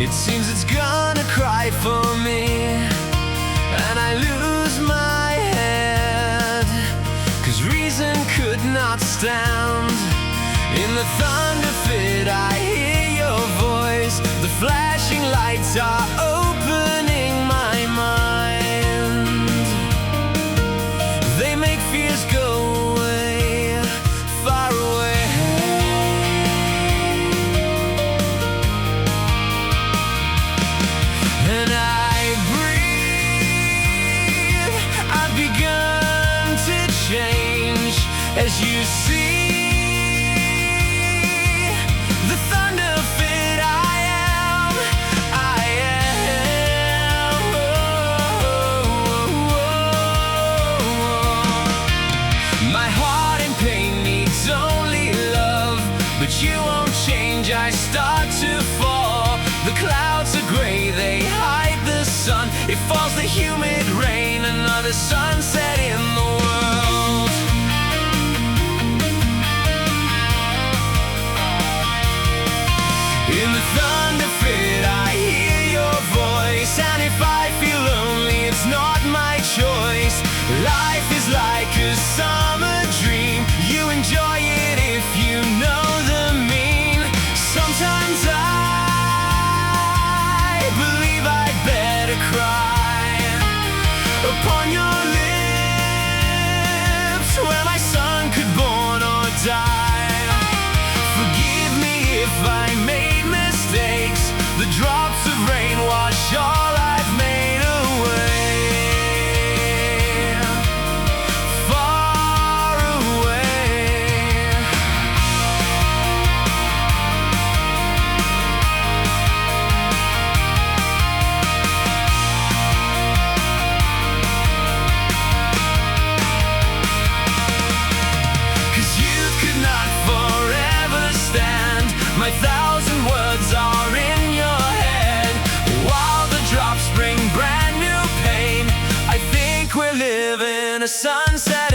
It seems it's gonna cry for me, and I lose my head, 'cause reason could not stand. In the thunder fit I hear your voice. The flashing lights are opening my mind. They make fears go away, far away. And I breathe. I've begun to change, as you see. The thunder fit I am. My heart in pain needs only love, but you won't change. I start to fall. The clouds are gray, they hide the sun. It falls the humid rain, another sunset in the world. In the thunder fit I hear your voice, and if I feel lonely it's not my choice. Life is like a summer dream. You enjoy it if you know the mean. Sometimes I believe I'd better cry upon your lips, where my son could born or die. Forgive me if I made mistakes. The drops of rain wash all I've made away. Far away. 'Cause you could not forever stand. My thousand words are in your head, while the drops bring brand new pain. I think we're living a sunset